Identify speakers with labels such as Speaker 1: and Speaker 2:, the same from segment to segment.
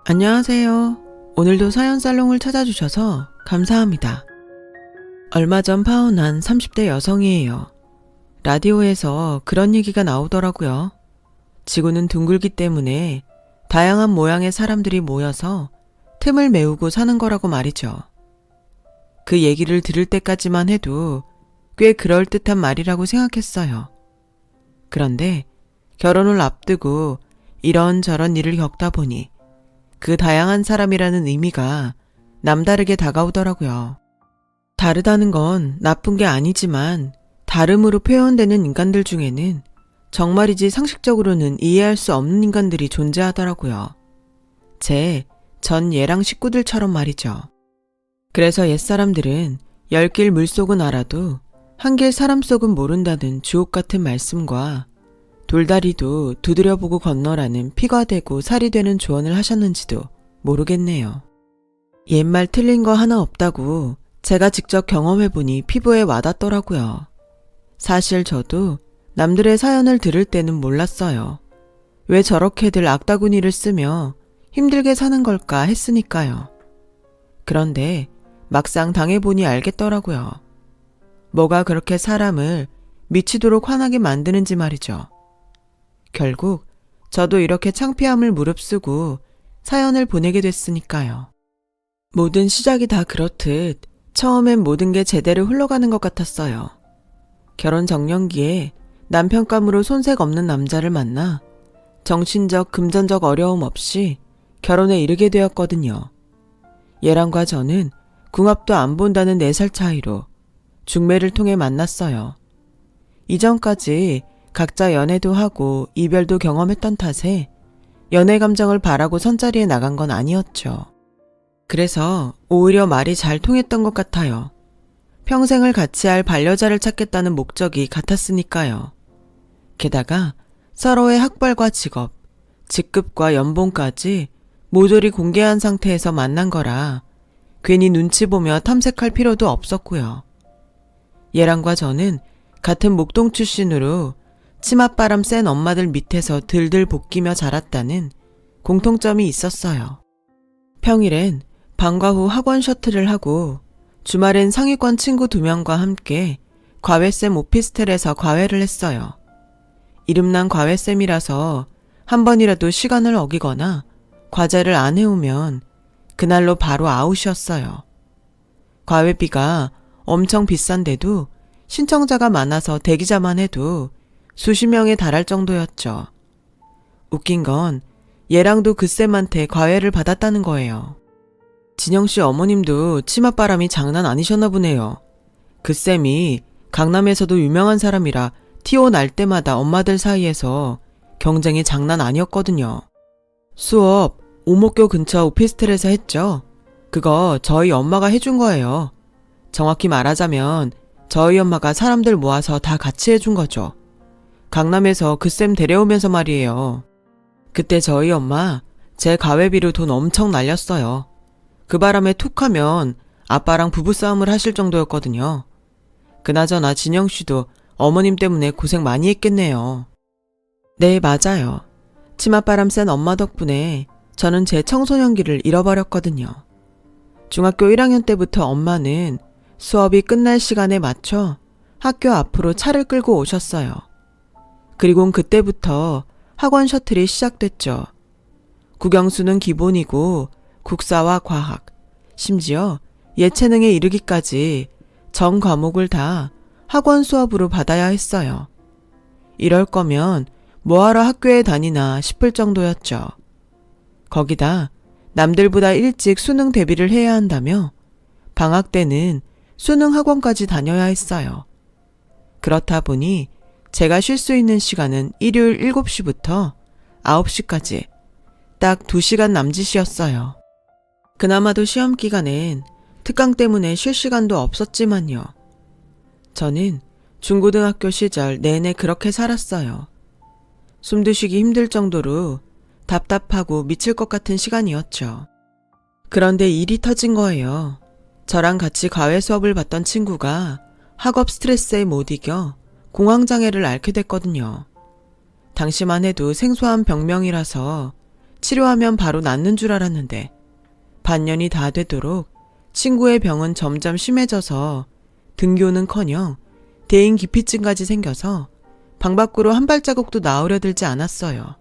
Speaker 1: 안녕하세요. 오늘도 사연살롱을 찾아주셔서 감사합니다. 얼마 전 파혼한 30대 여성이에요. 라디오에서 그런 얘기가 나오더라고요. 지구는 둥글기 때문에 다양한 모양의 사람들이 모여서 틈을 메우고 사는 거라고 말이죠. 그 얘기를 들을 때까지만 해도 꽤 그럴듯한 말이라고 생각했어요. 그런데 결혼을 앞두고 이런저런 일을 겪다 보니 그 다양한 사람이라는 의미가 남다르게 다가오더라고요. 다르다는 건 나쁜 게 아니지만 다름으로 표현되는 인간들 중에는 정말이지 상식적으로는 이해할 수 없는 인간들이 존재하더라고요. 제 전 얘랑 식구들처럼 말이죠. 그래서 옛사람들은 열길 물속은 알아도 한길 사람 속은 모른다는 주옥 같은 말씀과 돌다리도 두드려보고 건너라는 피가 되고 살이 되는 조언을 하셨는지도 모르겠네요. 옛말 틀린 거 하나 없다고 제가 직접 경험해보니 피부에 와닿더라고요. 사실 저도 남들의 사연을 들을 때는 몰랐어요. 왜 저렇게들 악다구니를 쓰며 힘들게 사는 걸까 했으니까요. 그런데 막상 당해보니 알겠더라고요. 뭐가 그렇게 사람을 미치도록 화나게 만드는지 말이죠. 결국 저도 이렇게 창피함을 무릅쓰고 사연을 보내게 됐으니까요. 모든 시작이 다 그렇듯 처음엔 모든 게 제대로 흘러가는 것 같았어요. 결혼 정년기에 남편감으로 손색 없는 남자를 만나 정신적, 금전적 어려움 없이 결혼에 이르게 되었거든요. 얘랑과 저는 궁합도 안 본다는 4살 차이로 중매를 통해 만났어요. 이전까지 각자 연애도 하고 이별도 경험했던 탓에 연애 감정을 바라고 선자리에 나간 건 아니었죠. 그래서 오히려 말이 잘 통했던 것 같아요. 평생을 같이 할 반려자를 찾겠다는 목적이 같았으니까요. 게다가 서로의 학벌과 직업, 직급과 연봉까지 모조리 공개한 상태에서 만난 거라 괜히 눈치 보며 탐색할 필요도 없었고요. 얘랑과 저는 같은 목동 출신으로 치맛바람 센 엄마들 밑에서 들들 볶이며 자랐다는 공통점이 있었어요. 평일엔 방과 후 학원 셔틀을 하고 주말엔 상위권 친구 2명과 함께 과외쌤 오피스텔에서 과외를 했어요. 이름난 과외쌤이라서 한 번이라도 시간을 어기거나 과제를 안 해오면 그날로 바로 아웃이었어요. 과외비가 엄청 비싼데도 신청자가 많아서 대기자만 해도 수십 명에 달할 정도였죠. 웃긴 건 얘랑도 그 쌤한테 과외를 받았다는 거예요. 진영씨 어머님도 치맛바람이 장난 아니셨나 보네요. 그 쌤이 강남에서도 유명한 사람이라 티오 날 때마다 엄마들 사이에서 경쟁이 장난 아니었거든요. 수업 오목교 근처 오피스텔에서 했죠. 그거 저희 엄마가 해준 거예요. 정확히 말하자면 저희 엄마가 사람들 모아서 다 같이 해준 거죠. 강남에서 그 쌤 데려오면서 말이에요. 그때 저희 엄마 제 과외비로 돈 엄청 날렸어요. 그 바람에 툭 하면 아빠랑 부부싸움을 하실 정도였거든요. 그나저나 진영씨도 어머님 때문에 고생 많이 했겠네요. 네, 맞아요. 치맛바람 센 엄마 덕분에 저는 제 청소년기를 잃어버렸거든요. 중학교 1학년 때부터 엄마는 수업이 끝날 시간에 맞춰 학교 앞으로 차를 끌고 오셨어요. 그리곤 그때부터 학원 셔틀이 시작됐죠. 국영수는 기본이고 국사와 과학, 심지어 예체능에 이르기까지 전 과목을 다 학원 수업으로 받아야 했어요. 이럴 거면 뭐하러 학교에 다니나 싶을 정도였죠. 거기다 남들보다 일찍 수능 대비를 해야 한다며 방학 때는 수능 학원까지 다녀야 했어요. 그렇다 보니 제가 쉴 수 있는 시간은 일요일 7시부터 9시까지 딱 2시간 남짓이었어요. 그나마도 시험 기간엔 특강 때문에 쉴 시간도 없었지만요. 저는 중고등학교 시절 내내 그렇게 살았어요. 숨도 쉬기 힘들 정도로 답답하고 미칠 것 같은 시간이었죠. 그런데 일이 터진 거예요. 저랑 같이 과외 수업을 받던 친구가 학업 스트레스에 못 이겨 공황장애를 앓게 됐거든요. 당시만 해도 생소한 병명이라서 치료하면 바로 낫는 줄 알았는데 반년이 다 되도록 친구의 병은 점점 심해져서 등교는커녕 대인 기피증까지 생겨서 방 밖으로 한 발자국도 나오려 들지 않았어요.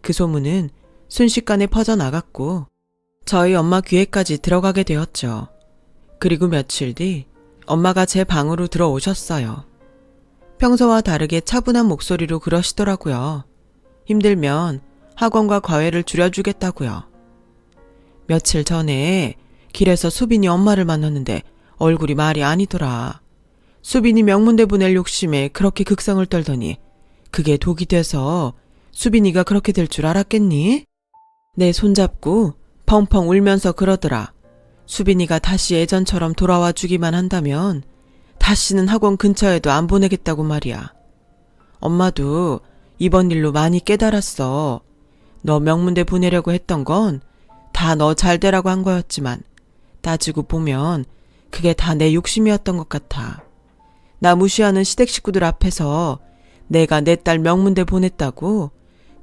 Speaker 1: 그 소문은 순식간에 퍼져나갔고 저희 엄마 귀에까지 들어가게 되었죠. 그리고 며칠 뒤 엄마가 제 방으로 들어오셨어요. 평소와 다르게 차분한 목소리로 그러시더라고요. 힘들면 학원과 과외를 줄여주겠다고요. 며칠 전에 길에서 수빈이 엄마를 만났는데 얼굴이 말이 아니더라. 수빈이 명문대 보낼 욕심에 그렇게 극성을 떨더니 그게 독이 돼서 수빈이가 그렇게 될 줄 알았겠니? 내 손잡고 펑펑 울면서 그러더라. 수빈이가 다시 예전처럼 돌아와 주기만 한다면 다시는 학원 근처에도 안 보내겠다고 말이야. 엄마도 이번 일로 많이 깨달았어. 너 명문대 보내려고 했던 건 다 너 잘 되라고 한 거였지만 따지고 보면 그게 다 내 욕심이었던 것 같아. 나 무시하는 시댁 식구들 앞에서 내가 내 딸 명문대 보냈다고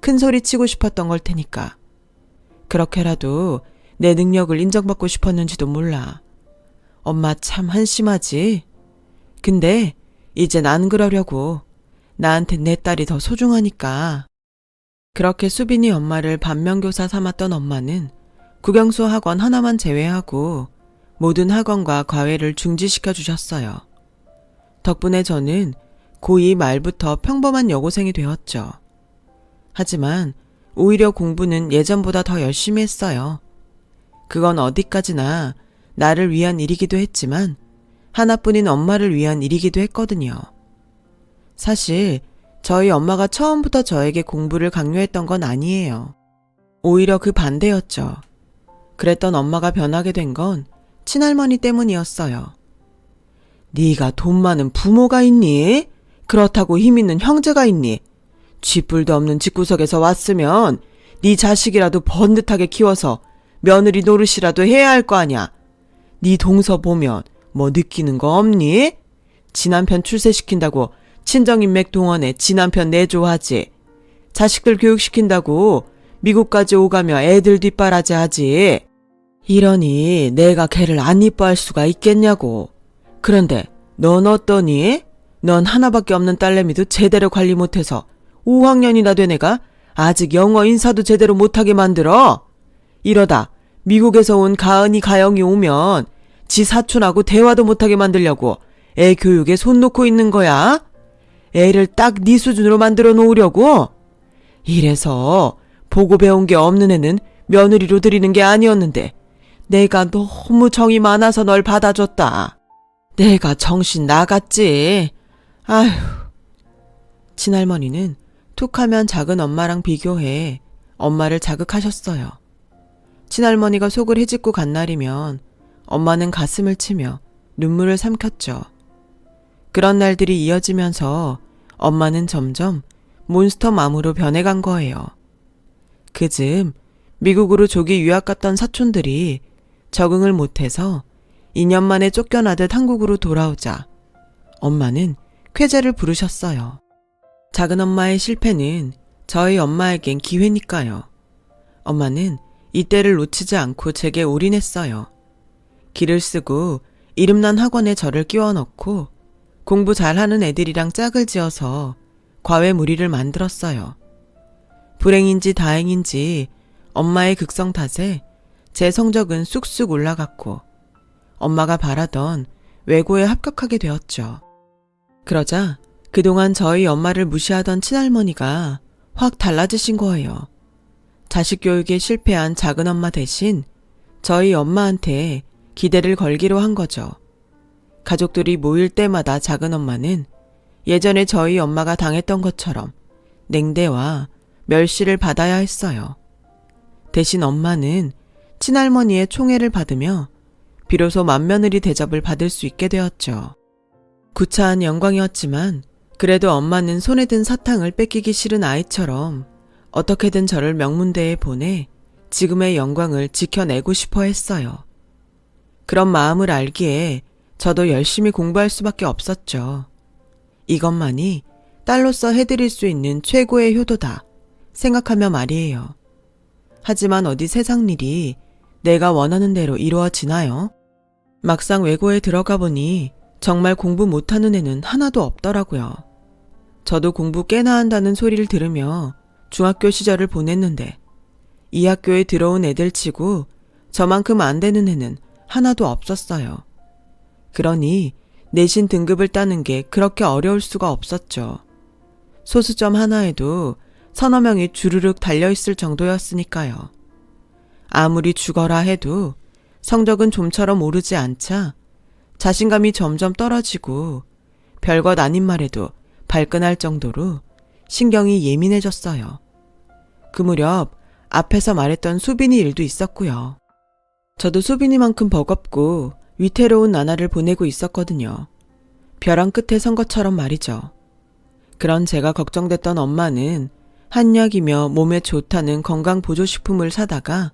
Speaker 1: 큰 소리 치고 싶었던 걸 테니까. 그렇게라도 내 능력을 인정받고 싶었는지도 몰라. 엄마 참 한심하지? 근데 이젠 안 그러려고. 나한텐 내 딸이 더 소중하니까. 그렇게 수빈이 엄마를 반면교사 삼았던 엄마는 국영수 학원 하나만 제외하고 모든 학원과 과외를 중지시켜 주셨어요. 덕분에 저는 고2 말부터 평범한 여고생이 되었죠. 하지만 오히려 공부는 예전보다 더 열심히 했어요. 그건 어디까지나 나를 위한 일이기도 했지만 하나뿐인 엄마를 위한 일이기도 했거든요. 사실 저희 엄마가 처음부터 저에게 공부를 강요했던 건 아니에요. 오히려 그 반대였죠. 그랬던 엄마가 변하게 된 건 친할머니 때문이었어요. 네가 돈 많은 부모가 있니? 그렇다고 힘 있는 형제가 있니? 쥐뿔도 없는 집구석에서 왔으면 네 자식이라도 번듯하게 키워서 며느리 노릇이라도 해야 할 거 아냐. 네 동서 보면 뭐 느끼는 거 없니? 지남편 출세시킨다고 친정인맥 동원해 지남편 내조하지. 자식들 교육시킨다고 미국까지 오가며 애들 뒷바라지 하지. 이러니 내가 걔를 안 이뻐할 수가 있겠냐고. 그런데 넌 어떠니? 넌 하나밖에 없는 딸내미도 제대로 관리 못해서 5학년이나 된 애가 아직 영어 인사도 제대로 못하게 만들어? 이러다 미국에서 온 가은이 가영이 오면 지 사촌하고 대화도 못하게 만들려고 애 교육에 손 놓고 있는 거야? 애를 딱 네 수준으로 만들어 놓으려고? 이래서 보고 배운 게 없는 애는 며느리로 들이는 게 아니었는데 내가 너무 정이 많아서 널 받아줬다. 내가 정신 나갔지. 아휴. 친할머니는 툭하면 작은 엄마랑 비교해 엄마를 자극하셨어요. 친할머니가 속을 헤집고 간 날이면 엄마는 가슴을 치며 눈물을 삼켰죠. 그런 날들이 이어지면서 엄마는 점점 몬스터맘으로 변해간 거예요. 그즈음 미국으로 조기 유학 갔던 사촌들이 적응을 못해서 2년 만에 쫓겨나듯 한국으로 돌아오자 엄마는 쾌재를 부르셨어요. 작은 엄마의 실패는 저희 엄마에겐 기회니까요. 엄마는 이때를 놓치지 않고 제게 올인했어요. 길을 쓰고 이름난 학원에 저를 끼워 넣고 공부 잘하는 애들이랑 짝을 지어서 과외 무리를 만들었어요. 불행인지 다행인지 엄마의 극성 탓에 제 성적은 쑥쑥 올라갔고 엄마가 바라던 외고에 합격하게 되었죠. 그러자 그동안 저희 엄마를 무시하던 친할머니가 확 달라지신 거예요. 자식 교육에 실패한 작은 엄마 대신 저희 엄마한테 기대를 걸기로 한 거죠. 가족들이 모일 때마다 작은 엄마는 예전에 저희 엄마가 당했던 것처럼 냉대와 멸시를 받아야 했어요. 대신 엄마는 친할머니의 총애를 받으며 비로소 맏며느리 대접을 받을 수 있게 되었죠. 구차한 영광이었지만 그래도 엄마는 손에 든 사탕을 뺏기기 싫은 아이처럼 어떻게든 저를 명문대에 보내 지금의 영광을 지켜내고 싶어 했어요. 그런 마음을 알기에 저도 열심히 공부할 수밖에 없었죠. 이것만이 딸로서 해드릴 수 있는 최고의 효도다 생각하며 말이에요. 하지만 어디 세상 일이 내가 원하는 대로 이루어지나요? 막상 외고에 들어가 보니 정말 공부 못하는 애는 하나도 없더라고요. 저도 공부 꽤나 한다는 소리를 들으며 중학교 시절을 보냈는데 이 학교에 들어온 애들 치고 저만큼 안 되는 애는 하나도 없었어요. 그러니 내신 등급을 따는 게 그렇게 어려울 수가 없었죠. 소수점 하나에도 서너 명이 주르륵 달려있을 정도였으니까요. 아무리 죽어라 해도 성적은 좀처럼 오르지 않자 자신감이 점점 떨어지고 별것 아닌 말에도 발끈할 정도로 신경이 예민해졌어요. 그 무렵 앞에서 말했던 수빈이 일도 있었고요. 저도 수빈이만큼 버겁고 위태로운 나날을 보내고 있었거든요. 벼랑 끝에 선 것처럼 말이죠. 그런 제가 걱정됐던 엄마는 한약이며 몸에 좋다는 건강보조식품을 사다가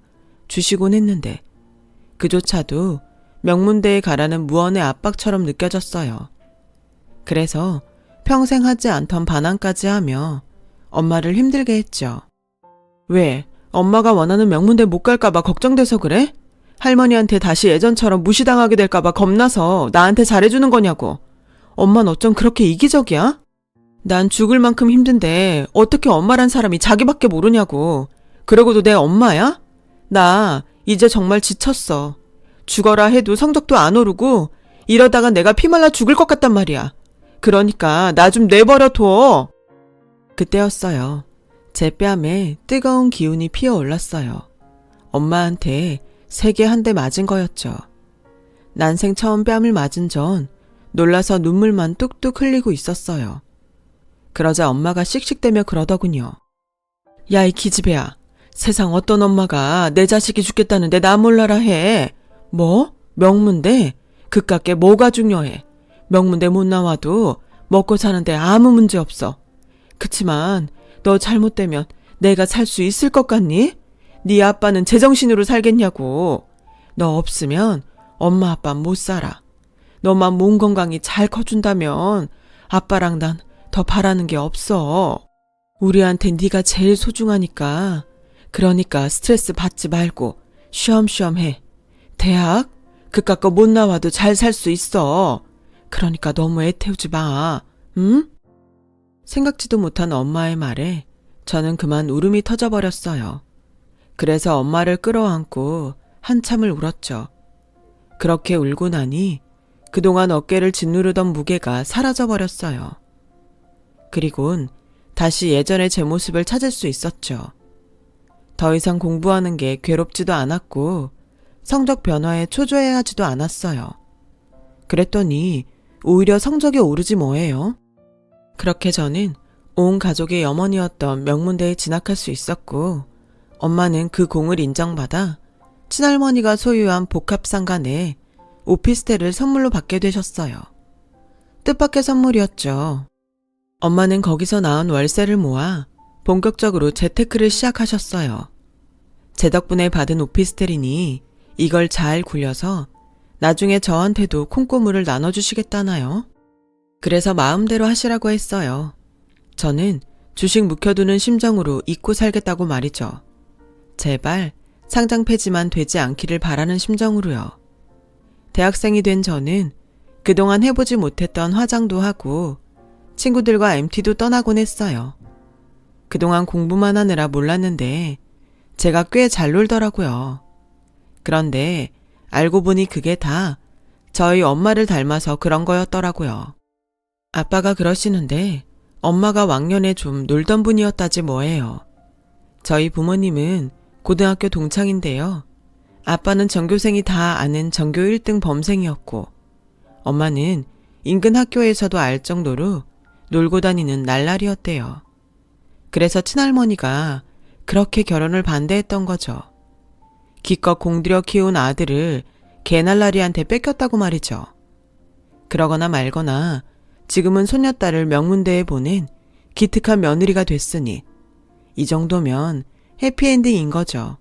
Speaker 1: 주시곤 했는데 그조차도 명문대에 가라는 무언의 압박처럼 느껴졌어요. 그래서 평생 하지 않던 반항까지 하며 엄마를 힘들게 했죠. 왜? 엄마가 원하는 명문대 못 갈까봐 걱정돼서 그래? 할머니한테 다시 예전처럼 무시당하게 될까봐 겁나서 나한테 잘해주는 거냐고. 엄만 어쩜 그렇게 이기적이야? 난 죽을 만큼 힘든데 어떻게 엄마란 사람이 자기밖에 모르냐고. 그러고도 내 엄마야? 나 이제 정말 지쳤어. 죽어라 해도 성적도 안 오르고 이러다가 내가 피말라 죽을 것 같단 말이야. 그러니까 나 좀 내버려둬. 그때였어요. 제 뺨에 뜨거운 기운이 피어올랐어요. 엄마한테 세게 한 대 맞은 거였죠. 난생 처음 뺨을 맞은 전 놀라서 눈물만 뚝뚝 흘리고 있었어요. 그러자 엄마가 씩씩대며 그러더군요. 야, 이 기집애야. 세상 어떤 엄마가 내 자식이 죽겠다는데 나 몰라라 해. 뭐? 명문대? 그깟게 뭐가 중요해. 명문대 못 나와도 먹고 사는데 아무 문제 없어. 그치만 너 잘못되면 내가 살 수 있을 것 같니? 네 아빠는 제정신으로 살겠냐고. 너 없으면 엄마 아빠 못 살아. 너만 몸 건강히 잘 커준다면 아빠랑 난 더 바라는 게 없어. 우리한테 네가 제일 소중하니까. 그러니까 스트레스 받지 말고 쉬엄쉬엄 해. 대학? 그깟 거 못 나와도 잘 살 수 있어. 그러니까 너무 애태우지 마. 응? 생각지도 못한 엄마의 말에 저는 그만 울음이 터져버렸어요. 그래서 엄마를 끌어안고 한참을 울었죠. 그렇게 울고 나니 그동안 어깨를 짓누르던 무게가 사라져버렸어요. 그리곤 다시 예전의 제 모습을 찾을 수 있었죠. 더 이상 공부하는 게 괴롭지도 않았고 성적 변화에 초조해하지도 않았어요. 그랬더니 오히려 성적이 오르지 뭐예요. 그렇게 저는 온 가족의 염원이었던 명문대에 진학할 수 있었고 엄마는 그 공을 인정받아 친할머니가 소유한 복합상가 내 오피스텔을 선물로 받게 되셨어요. 뜻밖의 선물이었죠. 엄마는 거기서 나온 월세를 모아 본격적으로 재테크를 시작하셨어요. 제 덕분에 받은 오피스텔이니 이걸 잘 굴려서 나중에 저한테도 콩고물을 나눠주시겠다나요? 그래서 마음대로 하시라고 했어요. 저는 주식 묵혀두는 심정으로 잊고 살겠다고 말이죠. 제발 상장 폐지만 되지 않기를 바라는 심정으로요. 대학생이 된 저는 그동안 해보지 못했던 화장도 하고 친구들과 MT도 떠나곤 했어요. 그동안 공부만 하느라 몰랐는데 제가 꽤 잘 놀더라고요. 그런데 알고 보니 그게 다 저희 엄마를 닮아서 그런 거였더라고요. 아빠가 그러시는데 엄마가 왕년에 좀 놀던 분이었다지 뭐예요. 저희 부모님은 고등학교 동창인데요. 아빠는 전교생이 다 아는 전교 1등 범생이었고 엄마는 인근 학교에서도 알 정도로 놀고 다니는 날라리였대요. 그래서 친할머니가 그렇게 결혼을 반대했던 거죠. 기껏 공들여 키운 아들을 개날라리한테 뺏겼다고 말이죠. 그러거나 말거나 지금은 손녀딸을 명문대에 보낸 기특한 며느리가 됐으니 이 정도면 해피엔딩인 거죠.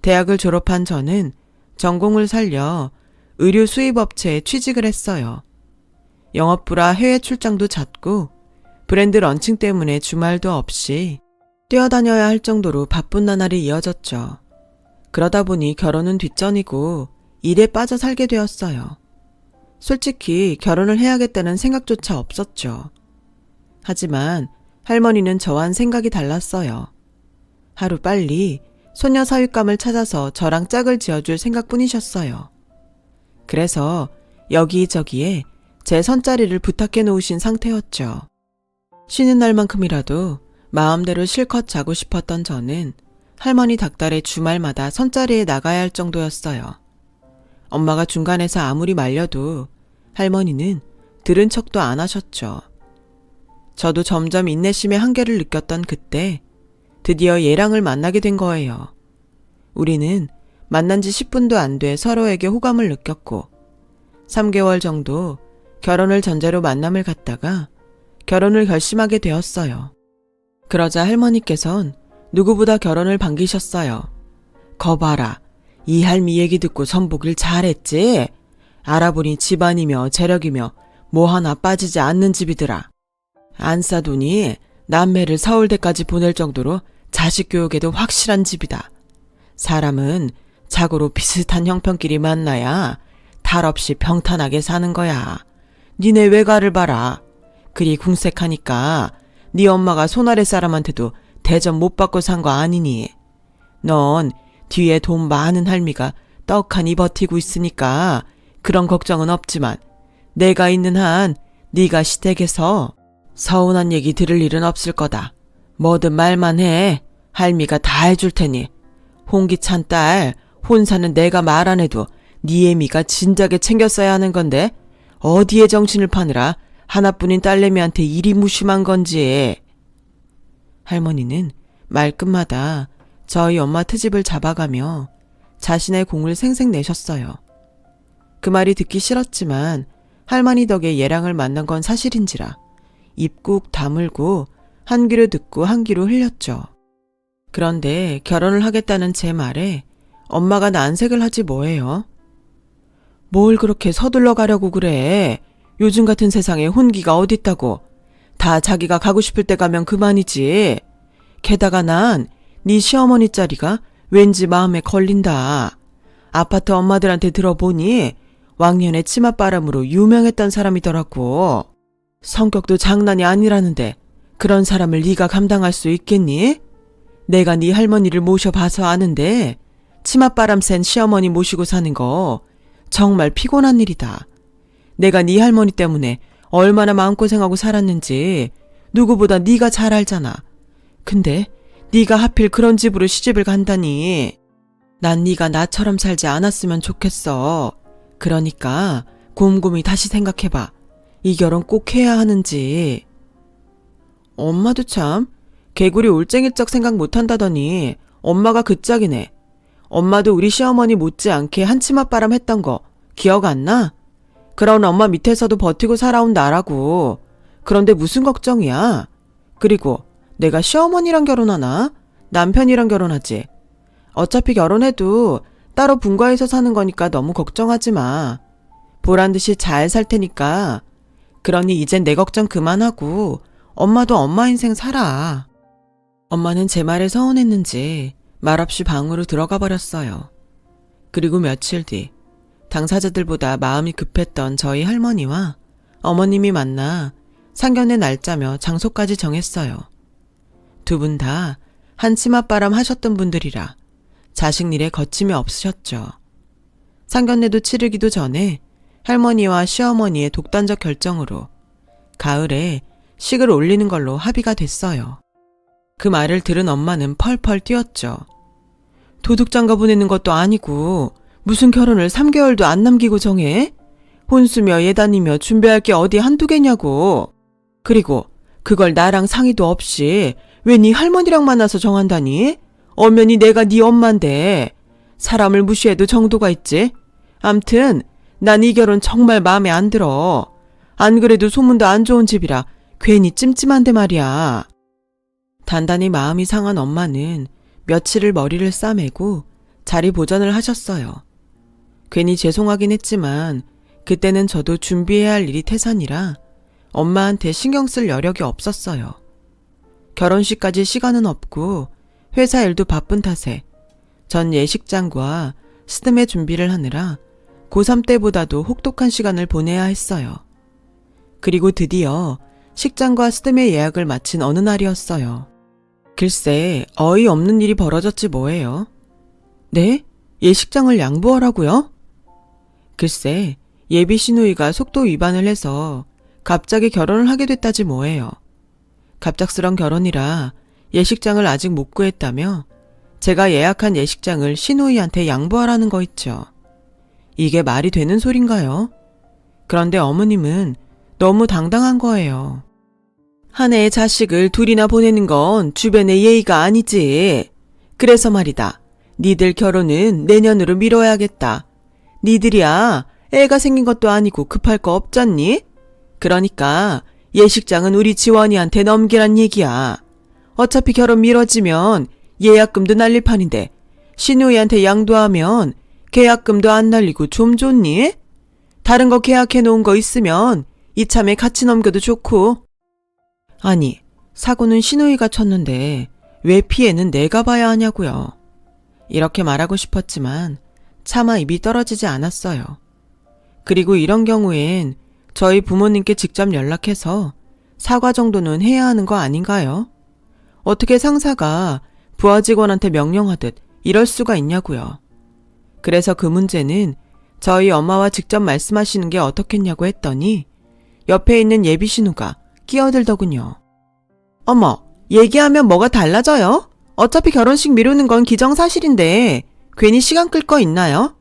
Speaker 1: 대학을 졸업한 저는 전공을 살려 의류 수입업체에 취직을 했어요. 영업부라 해외 출장도 잦고 브랜드 런칭 때문에 주말도 없이 뛰어다녀야 할 정도로 바쁜 나날이 이어졌죠. 그러다 보니 결혼은 뒷전이고 일에 빠져 살게 되었어요. 솔직히 결혼을 해야겠다는 생각조차 없었죠. 하지만 할머니는 저와는 생각이 달랐어요. 하루빨리 소녀 사윗감을 찾아서 저랑 짝을 지어줄 생각뿐이셨어요. 그래서 여기저기에 제 선자리를 부탁해 놓으신 상태였죠. 쉬는 날만큼이라도 마음대로 실컷 자고 싶었던 저는 할머니 닭달의 주말마다 선자리에 나가야 할 정도였어요. 엄마가 중간에서 아무리 말려도 할머니는 들은 척도 안 하셨죠. 저도 점점 인내심의 한계를 느꼈던 그때 드디어 예랑을 만나게 된 거예요. 우리는 만난 지 10분도 안 돼 서로에게 호감을 느꼈고 3개월 정도 결혼을 전제로 만남을 갖다가 결혼을 결심하게 되었어요. 그러자 할머니께선 누구보다 결혼을 반기셨어요. 거봐라, 이 할미 얘기 듣고 선보길 잘했지? 알아보니 집안이며 재력이며 뭐 하나 빠지지 않는 집이더라. 안 싸두니 남매를 서울대까지 보낼 정도로 자식 교육에도 확실한 집이다. 사람은 자고로 비슷한 형편끼리 만나야 탈 없이 평탄하게 사는 거야. 니네 외가를 봐라. 그리 궁색하니까 네 엄마가 손아래 사람한테도 대접 못 받고 산 거 아니니. 넌 뒤에 돈 많은 할미가 떡하니 버티고 있으니까 그런 걱정은 없지만 내가 있는 한 네가 시댁에서 서운한 얘기 들을 일은 없을 거다. 뭐든 말만 해. 할미가 다 해줄 테니. 홍기찬 딸 혼사는 내가 말 안 해도 네 애미가 진작에 챙겼어야 하는 건데 어디에 정신을 파느라 하나뿐인 딸내미한테 일이 무심한 건지. 할머니는 말끝마다 저희 엄마 트집을 잡아가며 자신의 공을 생생 내셨어요. 그 말이 듣기 싫었지만 할머니 덕에 예랑을 만난 건 사실인지라 입 꾹 다물고 한 귀로 듣고 한 귀로 흘렸죠. 그런데 결혼을 하겠다는 제 말에 엄마가 난색을 하지 뭐예요? 뭘 그렇게 서둘러 가려고 그래. 요즘 같은 세상에 혼기가 어딨다고. 다 자기가 가고 싶을 때 가면 그만이지. 게다가 난 네 시어머니 자리가 왠지 마음에 걸린다. 아파트 엄마들한테 들어보니 왕년에 치맛바람으로 유명했던 사람이더라고. 성격도 장난이 아니라는데 그런 사람을 네가 감당할 수 있겠니? 내가 네 할머니를 모셔봐서 아는데 치맛바람 센 시어머니 모시고 사는 거 정말 피곤한 일이다. 내가 네 할머니 때문에 얼마나 마음고생하고 살았는지 누구보다 네가 잘 알잖아. 근데 네가 하필 그런 집으로 시집을 간다니. 난 네가 나처럼 살지 않았으면 좋겠어. 그러니까 곰곰이 다시 생각해봐. 이 결혼 꼭 해야 하는지. 엄마도 참 개구리 올챙이적 생각 못한다더니 엄마가 그 짝이네. 엄마도 우리 시어머니 못지않게 한치맛바람 했던 거 기억 안 나? 그런 엄마 밑에서도 버티고 살아온 나라고. 그런데 무슨 걱정이야? 그리고 내가 시어머니랑 결혼하나? 남편이랑 결혼하지. 어차피 결혼해도 따로 분가해서 사는 거니까 너무 걱정하지 마. 보란듯이 잘 살 테니까. 그러니 이젠 내 걱정 그만하고 엄마도 엄마 인생 살아. 엄마는 제 말에 서운했는지 말없이 방으로 들어가 버렸어요. 그리고 며칠 뒤 당사자들보다 마음이 급했던 저희 할머니와 어머님이 만나 상견례 날짜며 장소까지 정했어요. 두 분 다 한치맛바람 하셨던 분들이라 자식 일에 거침이 없으셨죠. 상견례도 치르기도 전에 할머니와 시어머니의 독단적 결정으로 가을에 식을 올리는 걸로 합의가 됐어요. 그 말을 들은 엄마는 펄펄 뛰었죠. 도둑장가 보내는 것도 아니고 무슨 결혼을 3개월도 안 남기고 정해? 혼수며 예단이며 준비할 게 어디 한두 개냐고. 그리고 그걸 나랑 상의도 없이 왜 네 할머니랑 만나서 정한다니? 엄연히 내가 네 엄마인데 사람을 무시해도 정도가 있지? 암튼 난 이 결혼 정말 마음에 안 들어. 안 그래도 소문도 안 좋은 집이라 괜히 찜찜한데 말이야. 단단히 마음이 상한 엄마는 며칠을 머리를 싸매고 자리 보전을 하셨어요. 괜히 죄송하긴 했지만 그때는 저도 준비해야 할 일이 태산이라 엄마한테 신경 쓸 여력이 없었어요. 결혼식까지 시간은 없고 회사 일도 바쁜 탓에 전 예식장과 스드메 준비를 하느라 고3 때보다도 혹독한 시간을 보내야 했어요. 그리고 드디어 식장과 스드메 예약을 마친 어느 날이었어요. 글쎄, 어이없는 일이 벌어졌지 뭐예요. 네? 예식장을 양보하라고요? 글쎄, 예비 시누이가 속도 위반을 해서 갑자기 결혼을 하게 됐다지 뭐예요. 갑작스런 결혼이라 예식장을 아직 못 구했다며 제가 예약한 예식장을 시누이한테 양보하라는 거 있죠. 이게 말이 되는 소린가요? 그런데 어머님은 너무 당당한 거예요. 한 해의 자식을 둘이나 보내는 건 주변의 예의가 아니지. 그래서 말이다. 니들 결혼은 내년으로 미뤄야겠다. 니들이야 애가 생긴 것도 아니고 급할 거 없잖니? 그러니까 예식장은 우리 지원이한테 넘기란 얘기야. 어차피 결혼 미뤄지면 예약금도 날릴 판인데 시누이한테 양도하면 계약금도 안 날리고 좀 좋니? 다른 거 계약해 놓은 거 있으면 이참에 같이 넘겨도 좋고. 아니, 사고는 시누이가 쳤는데 왜 피해는 내가 봐야 하냐고요. 이렇게 말하고 싶었지만 차마 입이 떨어지지 않았어요. 그리고 이런 경우엔 저희 부모님께 직접 연락해서 사과 정도는 해야 하는 거 아닌가요? 어떻게 상사가 부하 직원한테 명령하듯 이럴 수가 있냐고요. 그래서 그 문제는 저희 엄마와 직접 말씀하시는 게 어떻겠냐고 했더니 옆에 있는 예비 신우가 끼어들더군요. 어머, 얘기하면 뭐가 달라져요? 어차피 결혼식 미루는 건 기정사실인데 괜히 시간 끌 거 있나요?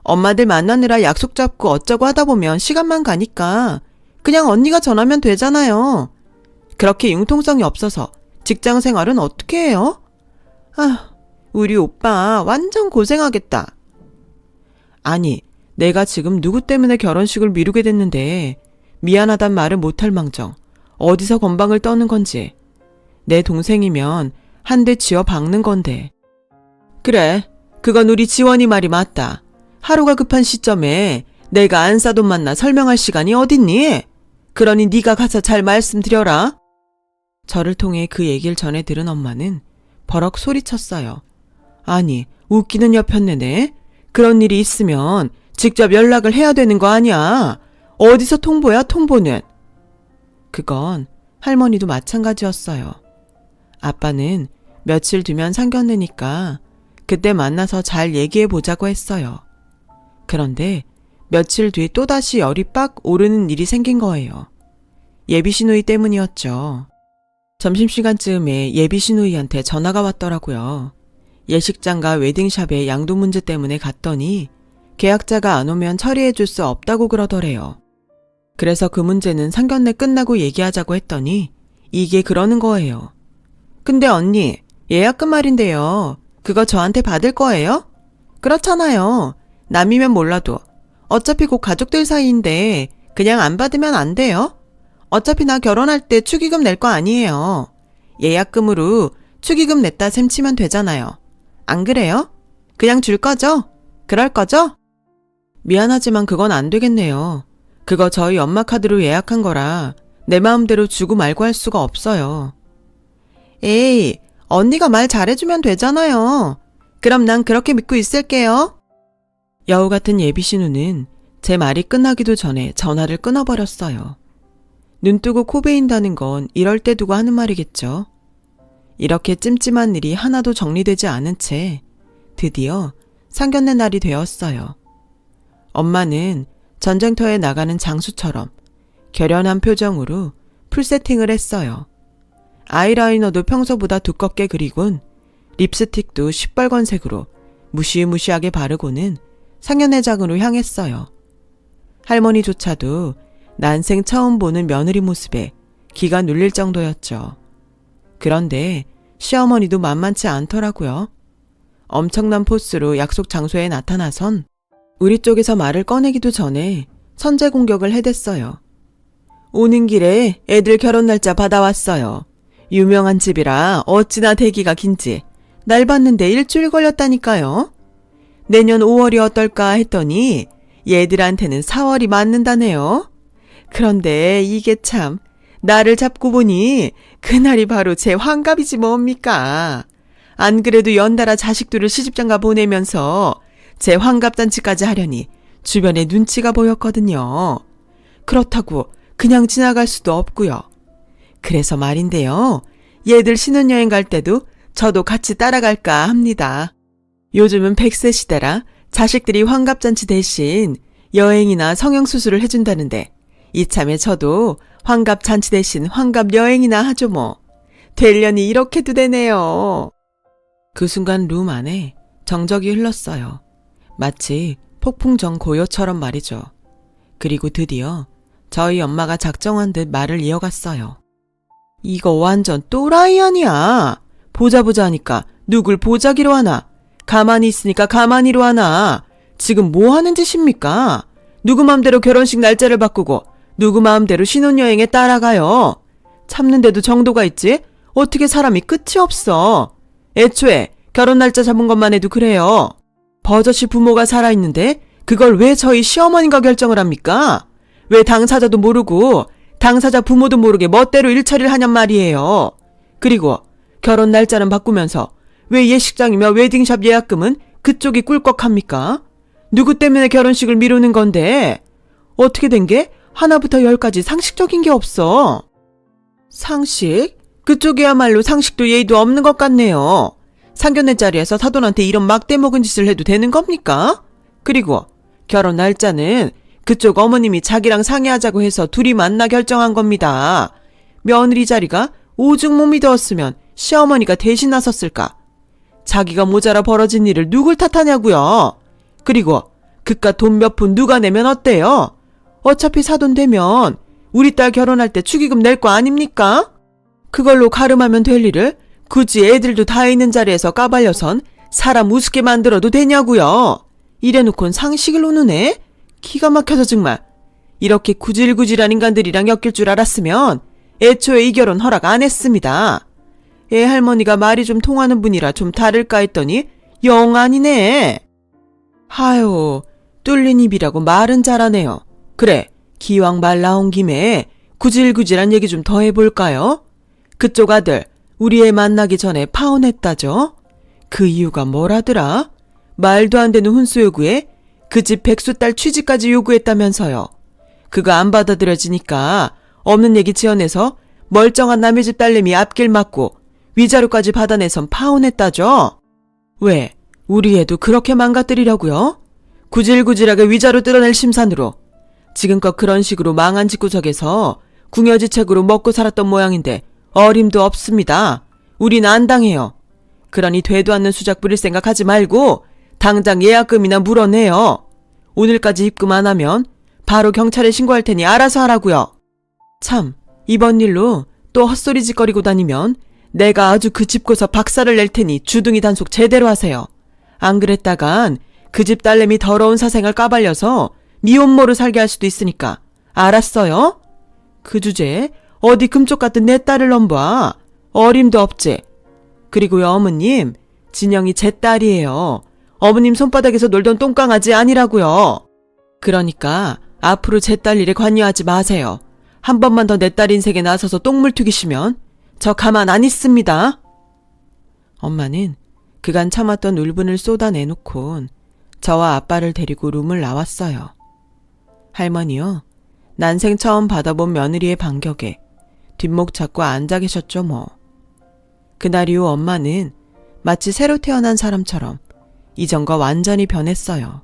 Speaker 1: 엄마들 만나느라 약속 잡고 어쩌고 하다 보면 시간만 가니까 그냥 언니가 전하면 되잖아요. 그렇게 융통성이 없어서 직장 생활은 어떻게 해요? 아, 우리 오빠 완전 고생하겠다. 아니, 내가 지금 누구 때문에 결혼식을 미루게 됐는데 미안하단 말을 못할 망정 어디서 건방을 떠는 건지. 내 동생이면 한 대 쥐어 박는 건데. 그래, 그건 우리 지원이 말이 맞다. 하루가 급한 시점에 내가 안사돈 만나 설명할 시간이 어딨니? 그러니 네가 가서 잘 말씀드려라. 저를 통해 그 얘기를 전해 들은 엄마는 버럭 소리쳤어요. 아니, 웃기는 여편네네. 그런 일이 있으면 직접 연락을 해야 되는 거 아니야. 어디서 통보야, 통보는. 그건 할머니도 마찬가지였어요. 아빠는 며칠 뒤면 상견례니까 그때 만나서 잘 얘기해 보자고 했어요. 그런데 며칠 뒤 또다시 열이 빡 오르는 일이 생긴 거예요. 예비 시누이 때문이었죠. 점심시간쯤에 예비 시누이한테 전화가 왔더라고요. 예식장과 웨딩샵의 양도 문제 때문에 갔더니 계약자가 안 오면 처리해 줄 수 없다고 그러더래요. 그래서 그 문제는 상견례 끝나고 얘기하자고 했더니 이게 그러는 거예요. 근데 언니, 예약금 말인데요. 그거 저한테 받을 거예요? 그렇잖아요. 남이면 몰라도 어차피 곧 가족들 사이인데 그냥 안 받으면 안 돼요? 어차피 나 결혼할 때 축의금 낼 거 아니에요. 예약금으로 축의금 냈다 셈 치면 되잖아요. 안 그래요? 그냥 줄 거죠? 그럴 거죠? 미안하지만 그건 안 되겠네요. 그거 저희 엄마 카드로 예약한 거라 내 마음대로 주고 말고 할 수가 없어요. 에이, 언니가 말 잘해주면 되잖아요. 그럼 난 그렇게 믿고 있을게요. 여우 같은 예비 신우는 제 말이 끝나기도 전에 전화를 끊어버렸어요. 눈 뜨고 코 베인다는 건 이럴 때 두고 하는 말이겠죠. 이렇게 찜찜한 일이 하나도 정리되지 않은 채 드디어 상견례 날이 되었어요. 엄마는 전쟁터에 나가는 장수처럼 결연한 표정으로 풀세팅을 했어요. 아이라이너도 평소보다 두껍게 그리곤 립스틱도 시뻘건색으로 무시무시하게 바르고는 상견례장으로 향했어요. 할머니조차도 난생 처음 보는 며느리 모습에 기가 눌릴 정도였죠. 그런데 시어머니도 만만치 않더라고요. 엄청난 포스로 약속 장소에 나타나선 우리 쪽에서 말을 꺼내기도 전에 선제 공격을 해댔어요. 오는 길에 애들 결혼 날짜 받아왔어요. 유명한 집이라 어찌나 대기가 긴지 날 봤는데 일주일 걸렸다니까요. 내년 5월이 어떨까 했더니 얘들한테는 4월이 맞는다네요. 그런데 이게 참 나를 잡고 보니 그날이 바로 제 환갑이지 뭡니까. 안 그래도 연달아 자식들을 시집장가 보내면서 제 환갑잔치까지 하려니 주변에 눈치가 보였거든요. 그렇다고 그냥 지나갈 수도 없고요. 그래서 말인데요. 얘들 신혼여행 갈 때도 저도 같이 따라갈까 합니다. 요즘은 100세 시대라 자식들이 환갑잔치 대신 여행이나 성형수술을 해준다는데 이참에 저도 환갑잔치 대신 환갑여행이나 하죠 뭐. 되려니 이렇게도 되네요. 그 순간 룸 안에 정적이 흘렀어요. 마치 폭풍 전 고요처럼 말이죠. 그리고 드디어 저희 엄마가 작정한 듯 말을 이어갔어요. 이거 완전 또라이 아니야. 보자 하니까 누굴 보자기로 하나. 가만히 있으니까 가만히로 하나. 지금 뭐 하는 짓입니까? 누구 맘대로 결혼식 날짜를 바꾸고 누구 마음대로 신혼여행에 따라가요. 참는데도 정도가 있지? 어떻게 사람이 끝이 없어. 애초에 결혼 날짜 잡은 것만 해도 그래요. 버젓이 부모가 살아있는데 그걸 왜 저희 시어머니가 결정을 합니까? 왜 당사자도 모르고 당사자 부모도 모르게 멋대로 일처리를 하냔 말이에요. 그리고 결혼 날짜는 바꾸면서 왜 예식장이며 웨딩샵 예약금은 그쪽이 꿀꺽합니까? 누구 때문에 결혼식을 미루는 건데 어떻게 된 게 하나부터 열까지 상식적인 게 없어. 상식? 그쪽이야말로 상식도 예의도 없는 것 같네요. 상견례 자리에서 사돈한테 이런 막대 먹은 짓을 해도 되는 겁니까? 그리고 결혼 날짜는 그쪽 어머님이 자기랑 상의하자고 해서 둘이 만나 결정한 겁니다. 며느리 자리가 오죽 못 믿었으면 시어머니가 대신 나섰을까? 자기가 모자라 벌어진 일을 누굴 탓하냐고요. 그리고 그깟 돈 몇 푼 누가 내면 어때요? 어차피 사돈 되면 우리 딸 결혼할 때 축의금 낼 거 아닙니까? 그걸로 가름하면 될 일을 굳이 애들도 다 있는 자리에서 까발려선 사람 우습게 만들어도 되냐고요. 이래놓곤 상식을 우누네? 기가 막혀서 정말. 이렇게 구질구질한 인간들이랑 엮일 줄 알았으면 애초에 이 결혼 허락 안 했습니다. 애 할머니가 말이 좀 통하는 분이라 좀 다를까 했더니 영 아니네. 하요, 뚫린 입이라고 말은 잘하네요. 그래, 기왕 말 나온 김에 구질구질한 얘기 좀 더 해볼까요? 그쪽 아들 우리 애 만나기 전에 파혼했다죠? 그 이유가 뭐라더라? 말도 안 되는 혼수 요구에 그 집 백수딸 취직까지 요구했다면서요. 그거 안 받아들여지니까 없는 얘기 지어내서 멀쩡한 남의 집 딸내미 앞길 막고 위자료까지 받아내선 파혼했다죠? 왜? 우리 애도 그렇게 망가뜨리려고요? 구질구질하게 위자료 뜯어낼 심산으로. 지금껏 그런 식으로 망한 집구석에서 궁여지책으로 먹고 살았던 모양인데 어림도 없습니다. 우린 안 당해요. 그러니 되도 않는 수작 부릴 생각하지 말고 당장 예약금이나 물어내요. 오늘까지 입금 안 하면 바로 경찰에 신고할 테니 알아서 하라고요. 참, 이번 일로 또 헛소리 짓거리고 다니면 내가 아주 그 집고서 박살을 낼 테니 주둥이 단속 제대로 하세요. 안 그랬다간 그 집 딸내미 더러운 사생을 까발려서 미혼모로 살게 할 수도 있으니까 알았어요? 그 주제에 어디 금쪽 같은 내 딸을 넘봐. 어림도 없지. 그리고요 어머님, 진영이 제 딸이에요. 어머님 손바닥에서 놀던 똥강아지 아니라고요. 그러니까 앞으로 제 딸 일에 관여하지 마세요. 한 번만 더 내 딸 인생에 나서서 똥물 튀기시면 저 가만 안 있습니다. 엄마는 그간 참았던 울분을 쏟아내놓곤 저와 아빠를 데리고 룸을 나왔어요. 할머니요, 난생 처음 받아본 며느리의 반격에 뒷목 잡고 앉아 계셨죠 뭐. 그날 이후 엄마는 마치 새로 태어난 사람처럼 이전과 완전히 변했어요.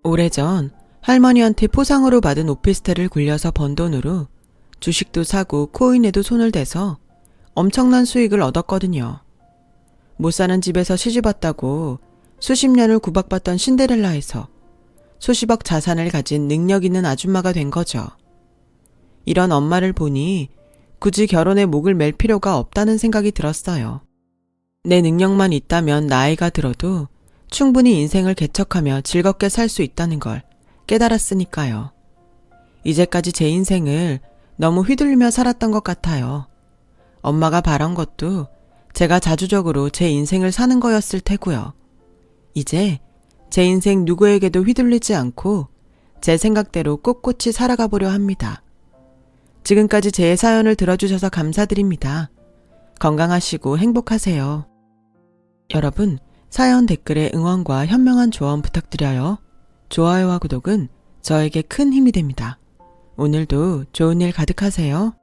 Speaker 1: 오래전 할머니한테 포상으로 받은 오피스텔을 굴려서 번 돈으로 주식도 사고 코인에도 손을 대서 엄청난 수익을 얻었거든요. 못 사는 집에서 시집왔다고 수십 년을 구박받던 신데렐라에서 수십억 자산을 가진 능력 있는 아줌마가 된 거죠. 이런 엄마를 보니 굳이 결혼에 목을 맬 필요가 없다는 생각이 들었어요. 내 능력만 있다면 나이가 들어도 충분히 인생을 개척하며 즐겁게 살 수 있다는 걸 깨달았으니까요. 이제까지 제 인생을 너무 휘둘리며 살았던 것 같아요. 엄마가 바란 것도 제가 자주적으로 제 인생을 사는 거였을 테고요. 이제 제 인생 누구에게도 휘둘리지 않고 제 생각대로 꿋꿋이 살아가 보려 합니다. 지금까지 제 사연을 들어주셔서 감사드립니다. 건강하시고 행복하세요. 여러분, 사연 댓글에 응원과 현명한 조언 부탁드려요. 좋아요와 구독은 저에게 큰 힘이 됩니다. 오늘도 좋은 일 가득하세요.